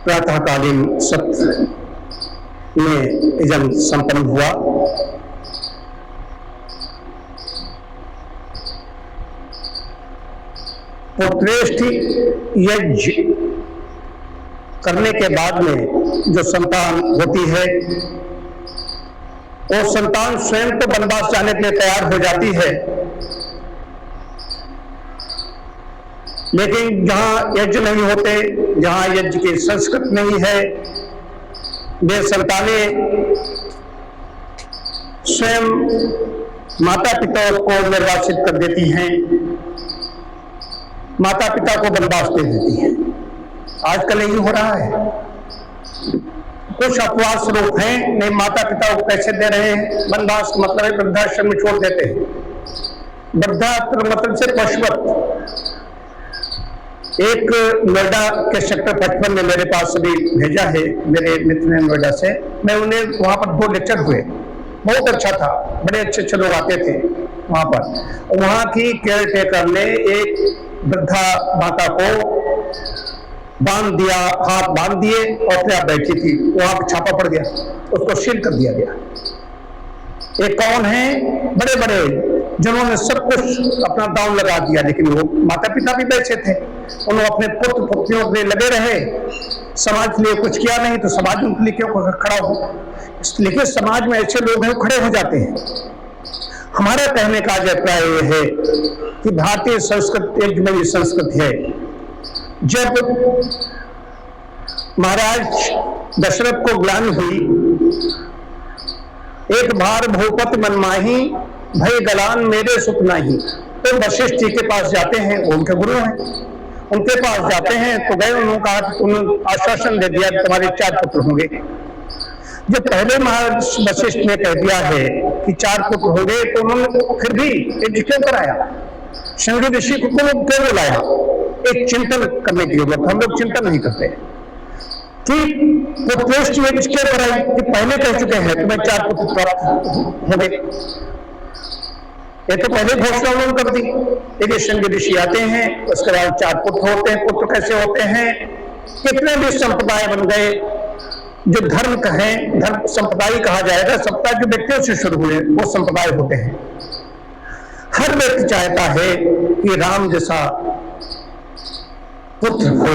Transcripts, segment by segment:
प्रातःकालीन सत्र में यजन संपन्न हुआ। पुत्रेष्टि यज्ञ करने के बाद में जो संतान होती है वो संतान स्वयं तो वनवास जाने के लिए तैयार हो जाती है, लेकिन जहां यज्ञ नहीं होते, जहां यज्ञ की संस्कृत नहीं है, वे संतानें स्वयं माता पिता को निर्वासित कर देती हैं, माता पिता को वनवास दे देती हैं। आजकल यही हो रहा है। कुछ अपवाद स्वरूप हैं, नहीं माता पिता को कैसे दे रहे हैं वनवास, मतलब है वृद्धाश्रम में छोड़ देते हैं। वृद्धाश्रम मतलब से पशुवत। एक नोएडा के सेक्टर 55 में मेरे पास अभी भेजा है मेरे मित्र ने नोएडा से, मैं उन्हें वहां पर 2 लेक्चर हुए, बहुत अच्छा था, बड़े अच्छे अच्छे लोग आते थे वहां पर। वहां की केयर टेकर ने एक वृद्धा माता को बांध दिया, हाथ बांध दिए और अपने आप बैठी थी, वहां पर छापा पड़ गया, उसको सील कर दिया गया। ये कौन है? बड़े बड़े जिन्होंने सब कुछ अपना दांव लगा दिया, लेकिन वो माता पिता भी बैठे थे, उन्होंने अपने पुत्र पुत्रियों के लिए लगे रहे, समाज के लिए कुछ किया नहीं तो समाज उनके लिए क्यों खड़ा हो। लेकिन समाज में ऐसे लोग हैं खड़े हो जाते हैं। हमारा कहने का अभिप्राय यह है कि भारतीय संस्कृति एक बड़ी संस्कृति है। जब महाराज दशरथ को ग्लानि हुई, एक बार भूपति मनमाही भई गलान मेरे सुत नाही, तो वशिष्ठ जी के पास जाते हैं, उनके गुरु हैं, उनके पास जाते हैं तो गए, उन्होंने कहा कि उन्होंने आश्वासन दे दिया तुम्हारे 4 पुत्र होंगे। जब पहले महाराज वशिष्ठ ने कह दिया है कि 4 पुत्र होंगे, तो उन्होंने फिर भी यज्ञ क्यों कराया? शंगी ऋषि को क्यों बुलाया? एक चिंतन करने की जरूरत। हम लोग चिंतन नहीं करते कि पुत्रेष्टि यज्ञ क्यों कराई, कि पहले कह चुके हैं तुम्हें 4 पुत्र प्राप्त होंगे, ये तो पहले घोषणा उन्होंने कर दी। देखिए शंगी ऋषि आते हैं, उसके बाद 4 पुत्र होते हैं। पुत्र कैसे होते हैं? कितने भी संप्रदाय बन गए, जो धर्म कहें, धर्म संप्रदाय कहा जाएगा, संप्रदाय जो व्यक्तियों से शुरू हुए वो संप्रदाय होते हैं। हर व्यक्ति चाहता है कि राम जैसा पुत्र हो।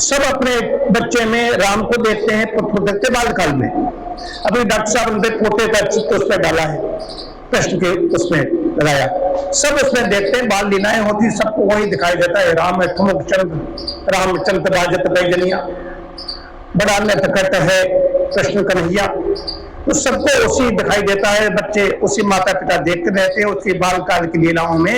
सब अपने बच्चे में राम को देखते हैं, पुत्र देखते बालकाल में। अभी डॉक्टर साहब ने पोते का चित्र उसमें डाला है, प्रश्न के उसमें लगाया, सब उसमें देखते हैं, बाल लीलाएं होती, सबको वही दिखाई देता है, राम है ठुमक चंद रामचंद्र राजत बैजनिया, बड़ा नटखट है कृष्ण कन्हैया, तो सबको उसी दिखाई देता है। बच्चे उसी माता पिता देखते रहते हैं, उसकी बालकाल की लीलाओं में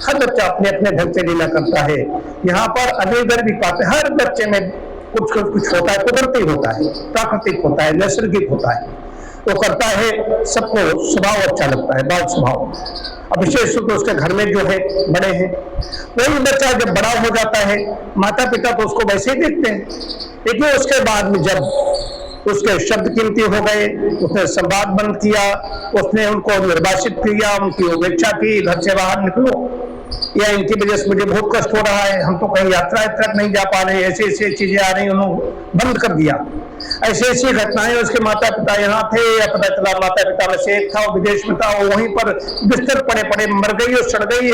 हर बच्चा अपने अपने ढंग से लीला करता है। यहाँ पर अनेक भी पाते, हर बच्चे में कुछ होता है, कुदरती होता है, प्राकृतिक होता है, नैसर्गिक होता है, वो करता है, सबको स्वभाव अच्छा लगता है, बाल स्वभाव। अब विशेष रूप से उसके घर में जो है बड़े हैं, वही बच्चा जब बड़ा हो जाता है, माता पिता तो उसको वैसे ही देखते हैं, लेकिन उसके बाद में जब उसके शब्द कीमती हो गए, उसने संवाद बंद किया, उसने उनको निर्वासित किया, उनकी उपेक्षा की, घर से बाहर निकलो, या इनकी वजह से मुझे बहुत कष्ट हो रहा है, हम तो कहीं यात्रा तक नहीं जा पा रहे, ऐसी ऐसी चीजें आ रही, उन्होंने बंद कर दिया। ऐसी ऐसी घटनाएं, उसके माता पिता यहाँ थे, या पता चला माता पिता में से एक था, वो विदेश में था, वो वहीं पर बिस्तर पड़े पड़े मर गई और सड़ गई,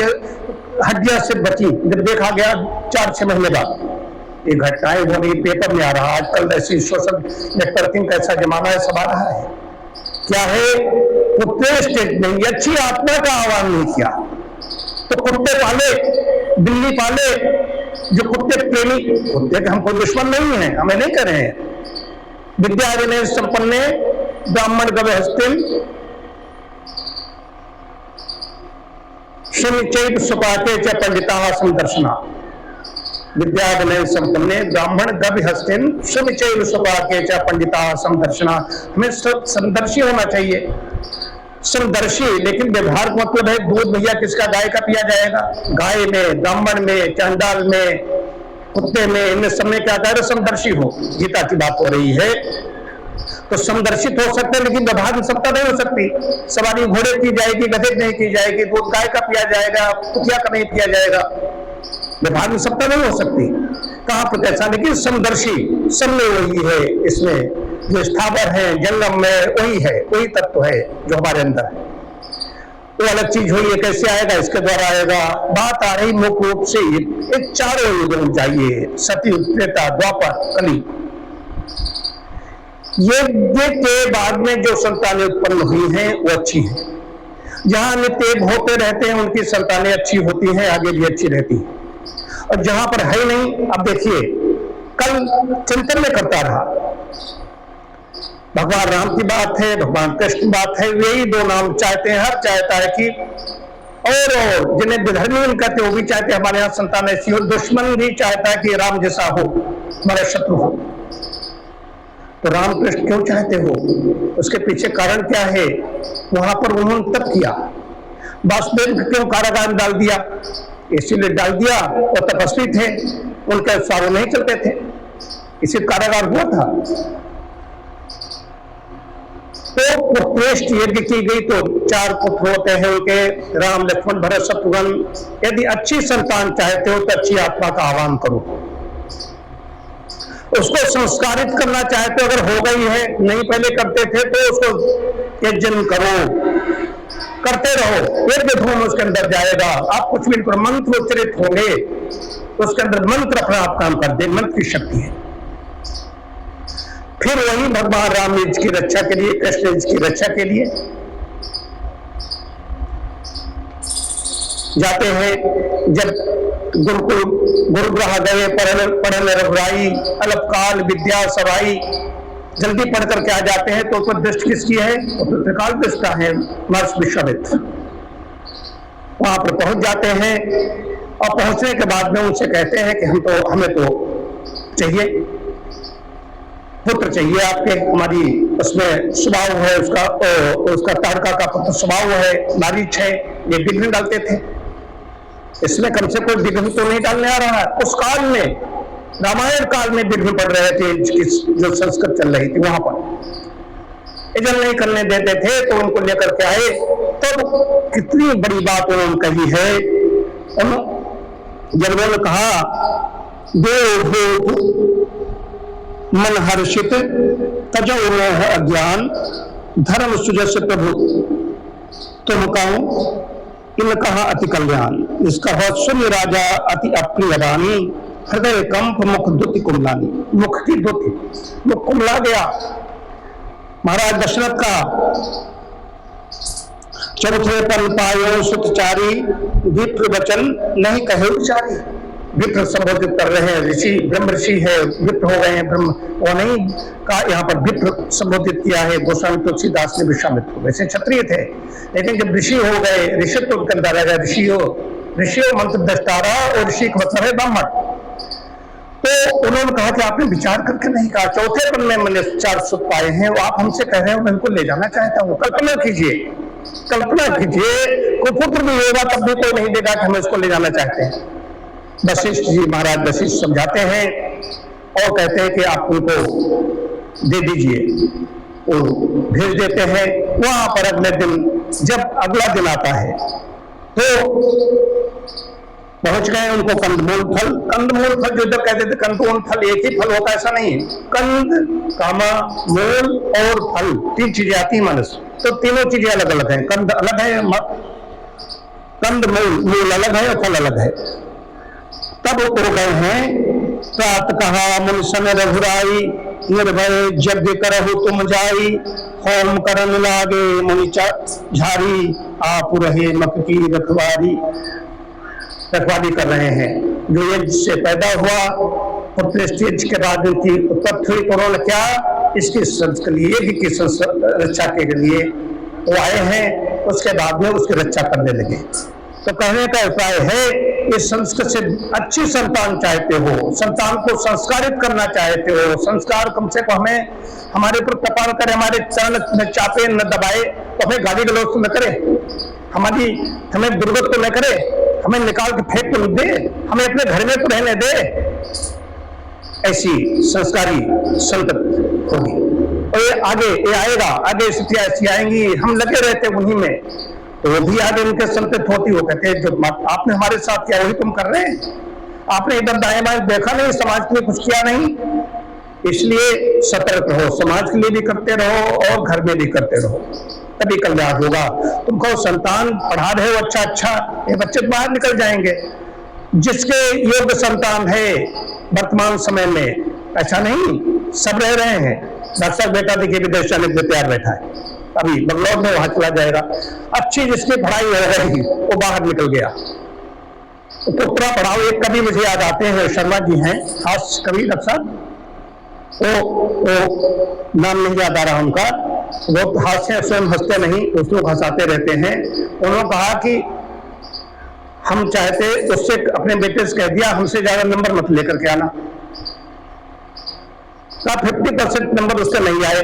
हड्डियां से बची, जब देखा गया 4-6 महीने बाद। ये घटनाएं हो रही, पेपर में आ रहा, आजकल ऐसी सोशल नेटवर्किंग का ऐसा जमाना है, सब आ रहा है। क्या है? पुत्रेष्टि नहीं, अच्छी आत्मा का आह्वान नहीं किया, तो कुत्ते पाले, बिल्ली पाले, जो कुत्ते प्रेमी, कुत्ते के हम कोई दुश्मन नहीं है, हमें नहीं कर रहे हैं। विद्या विनय संपन्ने ब्राह्मण गवहस्तिन शनिचैव सुपाते च पंडिता संदर्शना। विद्या विनय संपन्ने ब्राह्मण गवहस्तिन शनिचैव सुपाते च पंडिता संदर्शना। हमें समदर्शी होना चाहिए, समदर्शी, लेकिन व्यवहार का मतलब है दूध भैया किसका, गाय का पिया जाएगा। गाय में, ब्राह्मण में, चंडाल में, कुत्ते में, इनमें सब में क्या कह रहे? समदर्शी हो। गीता की बात हो रही है, तो समदर्शित हो सकते हैं, लेकिन व्यवहार में समता नहीं हो सकती। सवारी घोड़े की जाएगी, गधे नहीं की जाएगी, दूध गाय का पिया जाएगा, कुतिया का नहीं पिया जाएगा, व्यवहार में समता नहीं हो सकती। कहाँ पर कैसा, लेकिन समदर्शी सब में वही है, इसमें जो स्थावर है जंगम में वही है, वही तत्व है जो हमारे अंदर है। वो अलग चीज हुई है, कैसे आएगा, इसके द्वारा आएगा। बात आ रही मुख्य रूप से एक चारों युगों चाहिए, सतयुग, त्रेता, द्वापर, कली। यज्ञ के बाद में जो संतानें उत्पन्न हुई हैं वो अच्छी हैं। जहां नित्य होते रहते हैं उनकी संतानें अच्छी होती हैं, आगे भी अच्छी रहती हैं। और जहां पर है नहीं, अब देखिए कल चिंतन में करता रहा, भगवान राम की बात है, भगवान कृष्ण की बात है, यही दो नाम चाहते हैं, हर चाहता है कि और जिन्हें विधर्मी कहते हैं वो भी चाहते हैं हमारे यहाँ संतान ऐसी हो, दुश्मन भी चाहता है कि राम जैसा हो, हमारा शत्रु हो। तो राम कृष्ण क्यों चाहते हो, उसके पीछे कारण क्या है? वहां पर उन्होंने तप किया, वासुदेव को क्यों कारागार में डाल दिया? इसीलिए डाल दिया, वो तपस्वी थे, उनके अनुसार नहीं चलते थे, इसी कारागार हुआ था। तो पुत्रेष्ट यज्ञ की गई तो 4 पुत्र होते हैं उनके, राम, लक्ष्मण, भरत, शत्रुघ्न। यदि अच्छी संतान चाहते हो तो अच्छी आत्मा का आह्वान करो, उसको संस्कारित करना चाहते हो, अगर हो गई है, नहीं पहले करते थे तो उसको यज्ञ करो, करते रहो, यज्ञ धूम उसके अंदर जाएगा। आप कुछ भी करो, मंत्र उच्चरित होंगे तो उसके अंदर मंत्र अपना आप काम कर दे, मंत्र की शक्ति है। फिर वही भगवान राम जी की रक्षा के लिए, कृष्ण जी की रक्षा के लिए जाते हैं। जब गुरुकुल गुरुग्रह गए, पढ़ने रघुराई, अल्पकाल विद्या सवाई, जल्दी पढ़ करके आ जाते हैं। तो दृष्टि किसकी है? तो त्रिकाल दृष्टा है, महर्षि विश्वामित्र। वहां पर पहुंच जाते हैं और पहुंचने के बाद में उनसे कहते हैं कि हमें तो चाहिए पुत्र, चाहिए आपके, हमारी उसमें स्वभाव है उसका ताड़का का पुत्र स्वभाव है, नारीच है, ये विघ्न डालते थे। इसमें कम से कोई विघ्न तो नहीं डालने आ रहा है। उस काल में, रामायण काल में विघ्न पड़ रहे थे, जो संस्कृत चल रही थी वहां पर इधर नहीं करने देते थे, तो उनको लेकर के आए। तो कितनी बड़ी बात उन्होंने कही है। जब उन्होंने कहा देव मन हर्षित तजो मोह अज्ञान, धर्म सुजस प्रभु तुम कहूं इन कहा अति कल्याण। इसका बहुत सुन राजा अति अप्रिय रानी, हृदय कंप मुख दुति कुमलानी। मुख की दुति, मुख कुमला गया महाराज दशरथ का। चौथे पल पायो सुतचारी, विप्र वचन नहीं कहे उचारी। विप्र संबोधित कर रहे हैं, ऋषि, ब्रह्म ऋषि है, विप्र हो गए हैं, ब्रह्म वो नहीं का यहाँ पर विप्र संबोधित किया है। गोस्वामी तुलसीदास ने विश्वामित्र को, वैसे क्षत्रिय थे लेकिन जब ऋषि हो गए, ऋषित्व के अंदर आ गया, ऋषियों मंत्र दृष्टारा, और ऋषि का मतलब है ब्राह्मण। तो उन्होंने कहा कि आपने विचार करके नहीं कहा, चौथे पल में मैंने 4 सुत पाए हैं, वो आप हमसे कह रहे हो मैं इनको ले जाना चाहता हूँ। कल्पना कीजिए, कोई पुत्र भी होगा तब भी कोई नहीं देगा कि हम इसको ले जाना चाहते हैं। वशिष्ठ जी, महाराज वशिष्ठ समझाते हैं और कहते हैं कि आप उनको दे दीजिए, वो भेज देते हैं। वहां पर अगले दिन, जब अगला दिन आता है तो पहुंच गए, उनको कंदमूल फल जो इधर कहते थे, कंदमूल फल एक ही फल होता है ऐसा नहीं है, कंद, कामा, मूल और फल, 3 चीजें आती है मनुष्य। तो तीनों चीजें अलग अलग हैं, कंद अलग है, कंद मूल अलग है और फल अलग है। तब वो गए हैं, प्रात कहा मुन सन रघुराई, निर्भय यज्ञ करहु तुम जाई, होम करन लागे मुनि झारी, आप रहे मक की रखवारी कर रहे हैं। जो यज्ञ से पैदा हुआ, पुत्र के बाद उनकी उत्पत्ति हुई, तो उन्होंने क्या इसकी के लिए, यज्ञ की रक्षा के लिए वो आए हैं, उसके बाद में उसकी रक्षा करने लगे। तो कहने का उपाय है, इस संस्कृत से अच्छी संतान चाहते हो, संतान को संस्कारित करना चाहते हो, संस्कार कम से कम हमें हमारे ऊपर कृपा करे, हमारे चरण न चापे न दबाए, तो हमें गाली गलौज तो न करे, हमें दुर्गत तो न करे, हमें निकाल के फेंक तो दे, हमें अपने घर में तो रहने दे। ऐसी संस्कारी संतत होगी और ये आएगा, आगे स्थितियां ऐसी आएंगी, हम लगे रहते उन्हीं में, तो वो भी आगे उनके संतत होती। वो कहते हैं जो आपने हमारे साथ किया वही तुम कर रहे हैं, आपने इधर दाएं बाएं देखा नहीं, समाज के लिए कुछ किया नहीं, इसलिए सतर्क रहो, समाज के लिए भी करते रहो और घर में भी करते रहो, तभी कल्याण होगा। तुम कहो संतान पढ़ा रहे हो अच्छा, ये बच्चे तो बाहर निकल जाएंगे। जिसके योग्य संतान है वर्तमान समय में, ऐसा नहीं सब रह रहे हैं। डॉक्टर बेटा देखिए विदेश जाने के तैयार बैठा है, अभी बंगलौर में वहां चला जाएगा। अच्छी जिसकी पढ़ाई हो रही वो बाहर निकल गया, पुत्रा पढ़ाओ। एक कवि मुझे याद आते हैं, शर्मा जी हैं, खास कवि डॉक्टर, वो नाम नहीं याद आ रहा उनका, वो हास्य स्वयं हंसते नहीं, दूसरों को हंसाते रहते हैं। उन्होंने कहा कि हम चाहते, उससे अपने बेटे से कह दिया हमसे ज्यादा नंबर मत लेकर के आना। 50% नंबर उससे नहीं आए।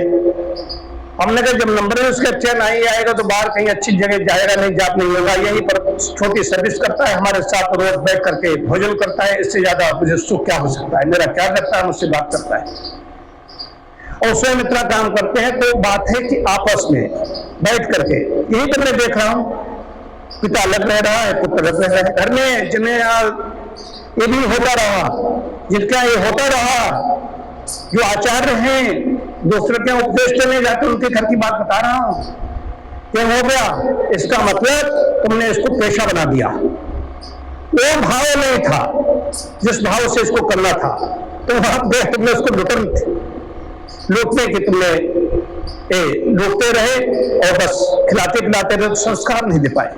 हमने कहा जब नंबर उसके अच्छे नहीं आएगा तो बाहर कहीं अच्छी जगह जाएगा नहीं, जाप नहीं होगा, यहीं पर छोटी सर्विस करता है, हमारे साथ रोज बैठ करके भोजन करता है, इससे ज्यादा मुझे सुख क्या हो सकता है, मेरा क्या करता है, मुझसे बात करता है और स्वयं इतना काम करते हैं। तो बात है कि आपस में बैठ करके, यही तो मैं देख रहा हूं, पिता अलग रह रहा है, पुत्र अलग रह रहा है। घर में जिन्हें ये भी होता रहा, जिनका ये होता रहा, जो आचार्य हैं दूसरे के उपदेश देने जाते, उनके घर की बात बता रहा हूं। क्या हो गया, इसका मतलब तुमने इसको पेशा बना दिया। वो भाव नहीं था जिस भाव से इसको करना था, तो वहां तुमने उसको लूटने की तुमने लूटते रहे और बस खिलाते पिलाते रहे, तो संस्कार नहीं दे पाए।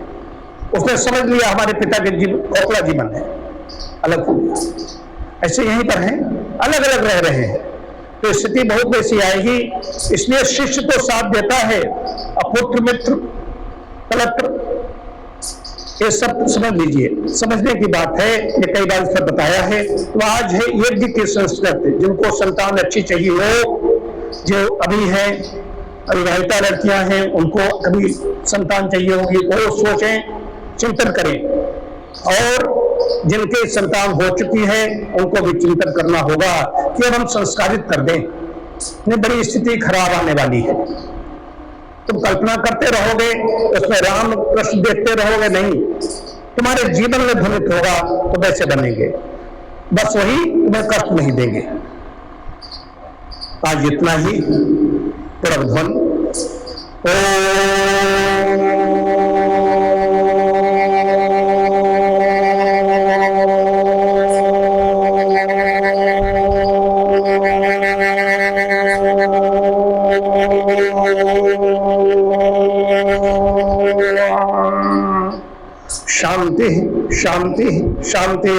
उसने समझ लिया हमारे पिता के खोखला जीवन है, अलग हो गया। ऐसे यहीं पर हैं, अलग अलग रह रहे हैं, तो स्थिति बहुत वैसी आएगी। इसलिए शिष्य तो साथ देता है, अपुत्र मित्र कलत्र, ये सब समझ लीजिए, समझने की बात है। ये कई बार इसमें बताया है। तो आज है यज्ञ की संस्कृति, जिनको संतान अच्छी चाहिए हो, जो अभी है अविवाहिता लड़कियां हैं, उनको अभी संतान चाहिए होगी, वो सोचें, चिंतन करें, और जिनके संतान हो चुकी है उनको भी चिंतन करना होगा कि अब हम संस्कारित कर दें, नहीं बड़ी स्थिति खराब आने वाली है। तुम कल्पना करते रहोगे, उसमें राम कृष्ण देखते रहोगे, नहीं, तुम्हारे जीवन में ध्वनित होगा तो वैसे बनेंगे, बस वही तुम्हें कष्ट नहीं देंगे। आज इतना ही, प्रध्वन शांति शांति शांति।